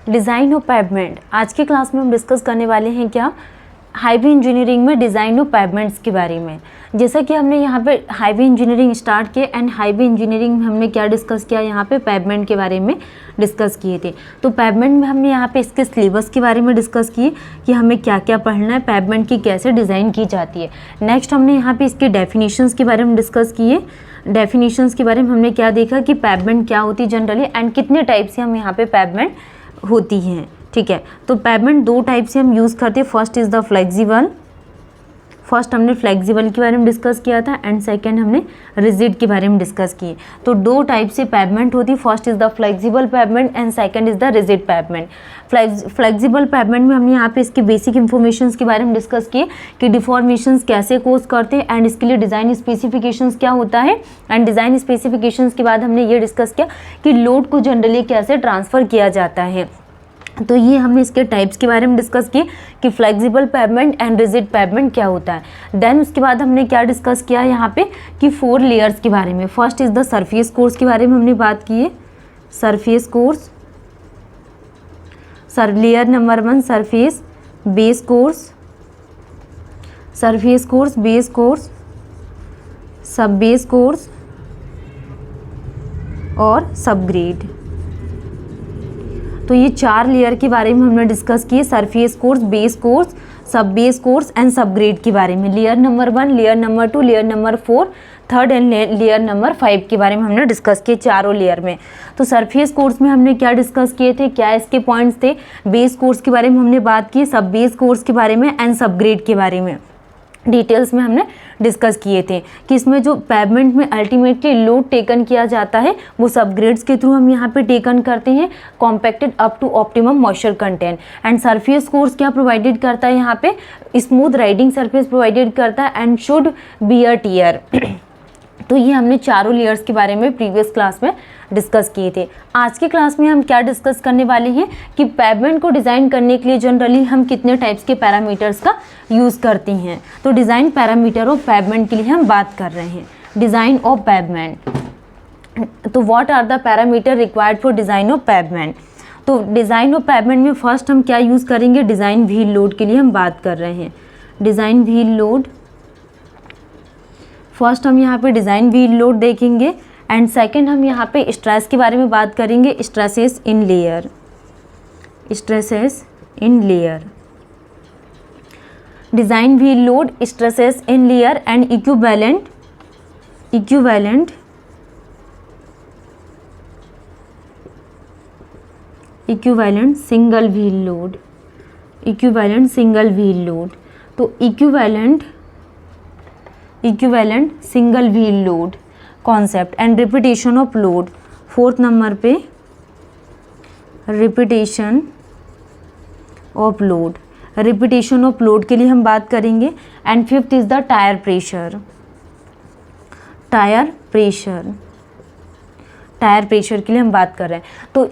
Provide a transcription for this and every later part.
Design of pavement. आज के class में हम डिस्कस करने वाले हैं क्या, हाईवे इंजीनियरिंग में डिज़ाइन ऑफ पेवमेंट्स के बारे में। जैसा कि हमने यहाँ पे हाईवे इंजीनियरिंग स्टार्ट किया एंड हाईवे इंजीनियरिंग में हमने क्या डिस्कस किया, यहाँ पे पेवमेंट के बारे में डिस्कस किए थे। तो पेवमेंट में हमने यहाँ पे इसके सिलेबस के बारे में डिस्कस किए कि हमें क्या क्या पढ़ना है, पेवमेंट की कैसे डिज़ाइन की जाती है। नेक्स्ट हमने यहाँ पे इसके डेफिनेशंस के बारे में डिस्कस किए। डेफिनेशंस के बारे में हमने क्या देखा कि पेवमेंट क्या होती है जनरली एंड कितने टाइप से हम यहाँ पे पेवमेंट होती हैं। ठीक है, तो पेवमेंट दो टाइप से हम यूज़ करते हैं। First is the flexible, first हमने फ्लेक्सिबल के बारे में डिस्कस किया था एंड सेकंड हमने रिजिड के बारे में डिस्कस किए। तो दो टाइप से पेवमेंट होती है, first is the flexible pavement and second is the rigid pavement. Flexible pavement में हमने यहाँ पे इसके बेसिक इन्फॉर्मेशंस के बारे में डिस्कस किए कि डिफॉर्मेशंस कैसे कोज करते हैं एंड इसके लिए डिज़ाइन स्पेसिफिकेशंस क्या होता है। एंड डिज़ाइन स्पेसिफिकेशंस के बाद हमने ये डिस्कस किया कि लोड को जनरली कैसे ट्रांसफ़र किया जाता है। तो ये हमने इसके टाइप्स के बारे में डिस्कस किए कि flexible pavement and rigid pavement क्या होता है। देन उसके बाद हमने क्या डिस्कस किया यहाँ पे कि 4 लेयर्स के बारे में। First is the surface course के बारे में हमने बात की है। Surface course, layer number 1 surface base course, surface course, base course, सब बेस कोर्स और सब ग्रेड। तो ये 4 लेयर के बारे में हमने डिस्कस किए, सरफेस कोर्स, बेस कोर्स, सब बेस कोर्स एंड सब ग्रेड के बारे में। Layer number 1, layer number 2, layer number 4, third and layer number 5 के बारे में हमने डिस्कस किए चारों लेयर में। तो सरफेस कोर्स में हमने क्या डिस्कस किए थे, क्या इसके पॉइंट्स थे। बेस कोर्स के बारे में हमने बात की, सब बेस कोर्स के बारे में एंड सब ग्रेड के बारे में डिटेल्स में हमने डिस्कस किए थे कि इसमें जो पेवमेंट में अल्टीमेटली लोड टेकन किया जाता है वो सब ग्रेड्स के थ्रू हम यहाँ पे टेकन करते हैं, compacted up to optimum moisture content. And surface course क्या प्रोवाइडेड करता है, यहाँ पे स्मूथ राइडिंग सरफेस प्रोवाइडेड करता है एंड शुड बियर टियर। तो ये हमने चारों लेयर्स के बारे में प्रीवियस क्लास में डिस्कस किए थे। आज के क्लास में हम क्या डिस्कस करने वाले हैं कि पेवमेंट को डिज़ाइन करने के लिए जनरली हम कितने टाइप्स के पैरामीटर्स का यूज़ करते हैं। तो डिज़ाइन पैरामीटर ऑफ पेवमेंट के लिए हम बात कर रहे हैं, डिज़ाइन ऑफ पेवमेंट। तो what are the parameter required for design of pavement. तो डिज़ाइन ऑफ पेवमेंट में फर्स्ट हम क्या यूज़ करेंगे, डिज़ाइन व्हील लोड के लिए हम बात कर रहे हैं। डिज़ाइन व्हील लोड, फर्स्ट हम यहाँ पे डिज़ाइन व्हील लोड देखेंगे एंड सेकंड हम यहाँ पे स्ट्रेस के बारे में बात करेंगे, stresses in layer, stresses in layer. Design wheel load, stresses in layer and equivalent single wheel load, equivalent single wheel load. तो equivalent single wheel load concept and repetition of load. 4th number पे repetition of load, repetition of load के लिए हम बात करेंगे। And 5th is the tyre pressure, tyre pressure के लिए हम बात कर रहे हैं। तो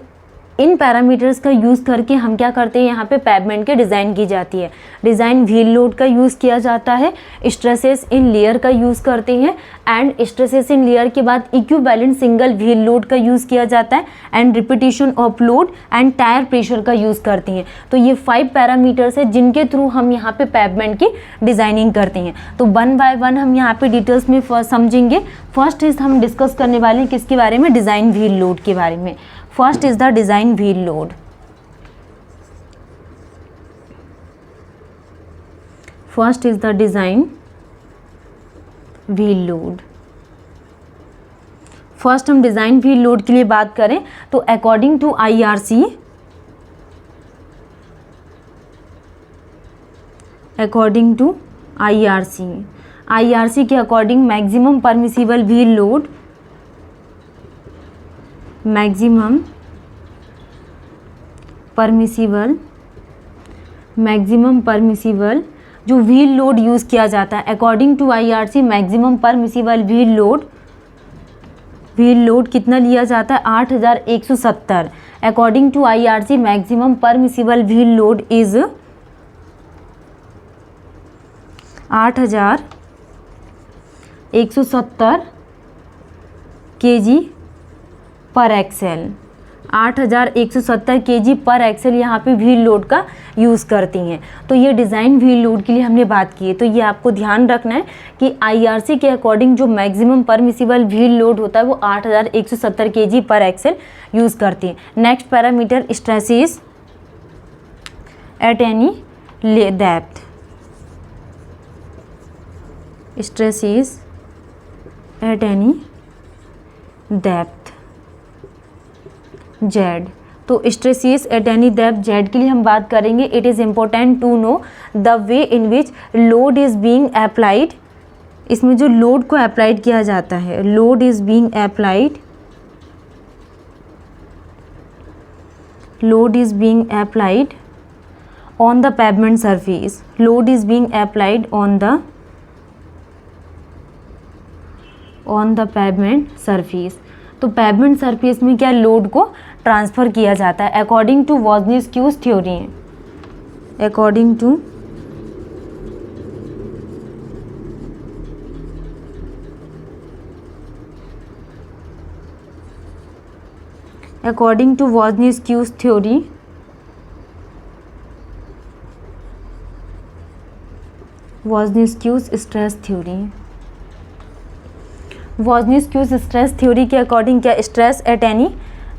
इन पैरामीटर्स का यूज़ करके हम क्या करते हैं, यहाँ पे पेवमेंट के डिज़ाइन की जाती है। डिज़ाइन व्हील लोड का यूज़ किया जाता है, स्ट्रेसेस इन लेयर का यूज़ करते हैं एंड स्ट्रेसेस इन लेयर के बाद इक्विवेलेंट सिंगल व्हील लोड का यूज़ किया जाता है and repetition of load and tyre pressure का यूज़ करते हैं। तो ये 5 पैरामीटर्स है जिनके थ्रू हम यहाँ पे पेवमेंट की डिज़ाइनिंग करते हैं। तो 1 बाय 1 हम यहाँ पे डिटेल्स में समझेंगे। फर्स्ट इज हम डिस्कस करने वाले हैं किसके बारे में, डिज़ाइन व्हील लोड के बारे में। First is the design wheel load. First is the design wheel load. First हम डिज़ाइन व्हील लोड के लिए बात करें तो अकॉर्डिंग टू IRC, IRC के according maximum permissible wheel load, maximum permissible जो व्हील लोड यूज़ किया जाता है according to IRC, maximum permissible wheel load कितना लिया जाता है, 8170। According to IRC maximum permissible wheel load is 8170 kg पर एक्सेल। 8170 kg पर एक्सेल यहाँ पे व्हील लोड का यूज़ करती हैं। तो ये डिज़ाइन व्हील लोड के लिए हमने बात की है। तो ये आपको ध्यान रखना है कि आईआरसी के अकॉर्डिंग जो मैक्सिमम परमिसिबल व्हील लोड होता है वो 8170 kg पर एक्सेल यूज़ करती है। Next parameter stresses at any depth, stresses at any depth Z. तो stresses at any depth Z के लिए हम बात करेंगे। It is important to know the way in which load is being applied. इसमें जो लोड को अप्लाइड किया जाता है, load is being applied, load is being applied on the pavement surface, load is being applied on the pavement surface. तो pavement surface में क्या load को ट्रांसफ़र किया जाता है अकॉर्डिंग टू वोज़नियाक्यूज़ थ्योरी है, according to Boussinesq's theory, Boussinesq's stress theory, Boussinesq's stress theory के according क्या stress at any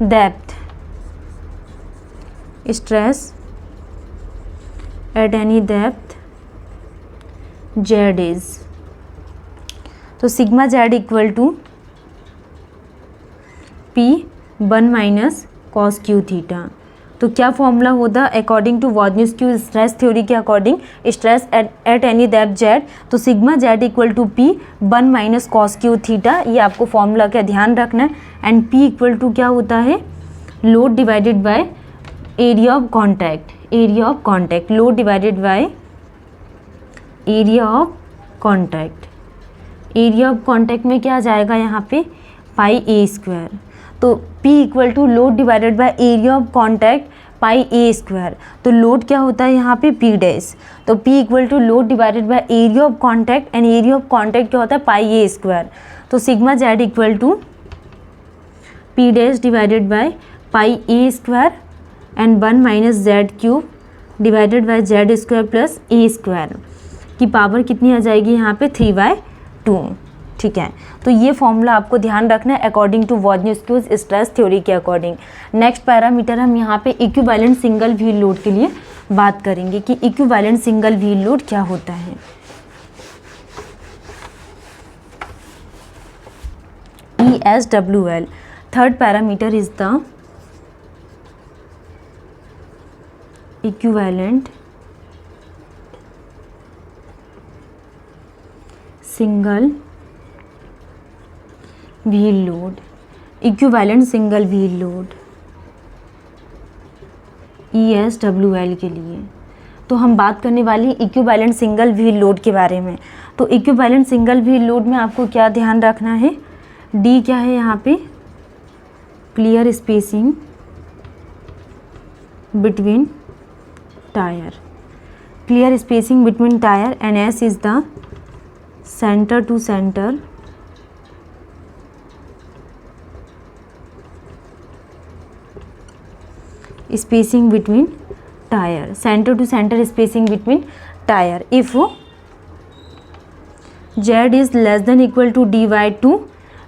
depth, stress at any depth Z is, तो sigma Z equal to P1 minus cos cube theta. तो क्या formula होता according to Boussinesq's stress theory के according stress at any depth Z, तो sigma Z equal to P1 minus cos cube theta. ये आपको formula का ध्यान रखना है। एंड P इक्वल टू क्या होता है, load divided by area of contact, area of contact, load divided by area of contact. Area of contact में क्या आ जाएगा यहाँ पे पाई ए स्क्वायर। तो P equal to load divided by area of contact pi a square. तो load क्या होता है यहाँ पे P डैश, तो P equal to load divided by area of contact, and area of contact क्या होता है पाई ए स्क्वायर। तो sigma Z equal to P dash divided by pi a square and 1 minus z cube divided by z square plus a square की power कितनी आ जाएगी यहाँ पे 3/2। ठीक है, तो ये फॉर्मूला आपको ध्यान रखना है according to Boussinesq's stress theory के अकॉर्डिंग। नेक्स्ट पैरामीटर हम यहाँ पे इक्विवेलेंट सिंगल व्हील लोड के लिए बात करेंगे कि इक्विवेलेंट सिंगल व्हील लोड क्या होता है। ESWL, third parameter is the equivalent single wheel load, equivalent single wheel load ESWL के लिए। तो हम बात करने वाली इक्विवेलेंट सिंगल व्हील लोड के बारे में। तो इक्विवेलेंट सिंगल व्हील लोड में आपको क्या ध्यान रखना है, D क्या है यहाँ पे, clear spacing between tyre, clear spacing between tyre, and S is the centre to centre spacing between tire, center to center spacing between tire. If Z is less than equal to D/2,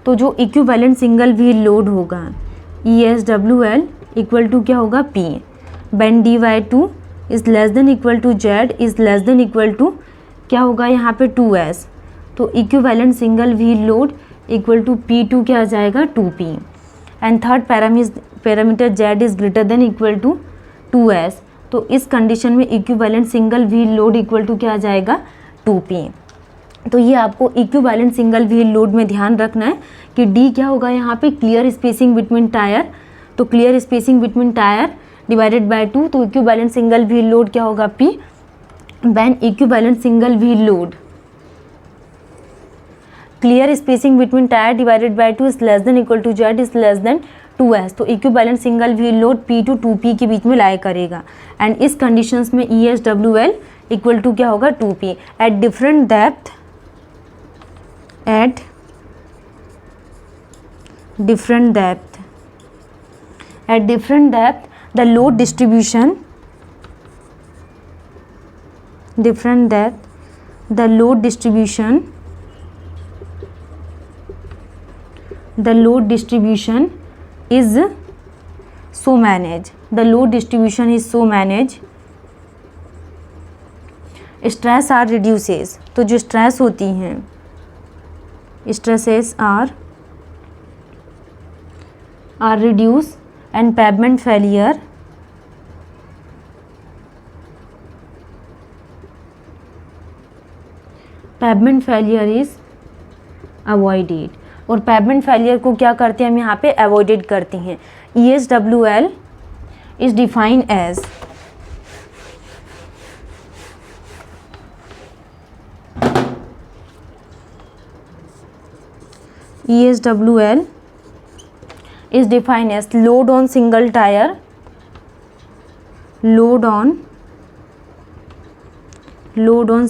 तो जो equivalent single wheel load होगा ESWL equal to क्या होगा P, when D/2 is less than equal to Z is less than equal to क्या होगा यहाँ पे 2S। तो equivalent single wheel load equal to P2 क्या आ जाएगा 2P। And third parameter Z is greater than equal to 2S। तो इस कंडीशन में equivalent single wheel load equal to क्या आ जाएगा 2P। तो ये आपको इक्विवेलेंट सिंगल व्हील लोड में ध्यान रखना है कि D क्या होगा यहाँ पे क्लियर स्पेसिंग बिटवीन टायर। तो clear spacing between tyre divided by 2, तो इक्विवेलेंट सिंगल व्हील लोड क्या होगा P। When equivalent single wheel load clear spacing between tyre divided by 2 is less than equal to Z is less than 2S। तो equivalent single wheel load P to 2P के बीच में लाई करेगा। And इस conditions में ESWL equal to क्या होगा 2P at different depth, at different depth the load distribution, different depth the load distribution is so managed, the load distribution is so managed, stress are reduces, तो जो stress होती हैं, stresses are reduced and pavement failure is avoided, और pavement failure को क्या करते हैं हम यहाँ पे अवॉइडेड करते हैं। ESWL is defined as ESWL is defined as load on single tire, load on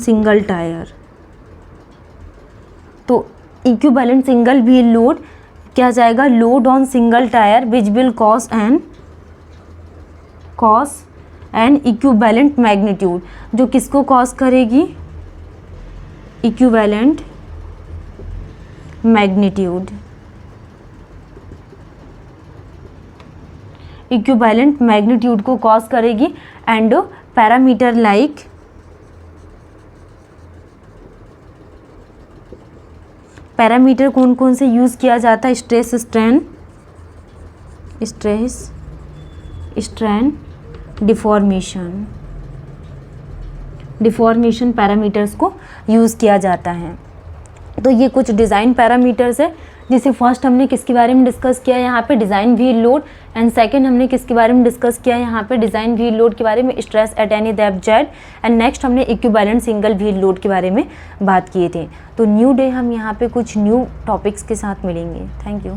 single tire। तो इक्विवेलेंट सिंगल व्हील लोड क्या जाएगा, load on single tyre which will cause an equivalent magnitude, जो किसको cause करेगी, equivalent magnitude, equivalent magnitude को cause करेगी। And parameter like parameter कौन कौन से यूज़ किया जाता है, स्ट्रेस स्ट्रेन डिफॉर्मेशन पैरामीटर्स को यूज़ किया जाता है। तो ये कुछ डिज़ाइन पैरामीटर्स है, जिसे फर्स्ट हमने किसके बारे में डिस्कस किया यहाँ पे, design wheel load, and second हमने किसके बारे में डिस्कस किया यहाँ पे, डिज़ाइन व्हील लोड के बारे में, stress at any depth Z, and next हमने इक्विवेलेंट सिंगल व्हील लोड के बारे में बात किए थे। तो न्यू डे हम यहाँ पे कुछ न्यू टॉपिक्स के साथ मिलेंगे। Thank you.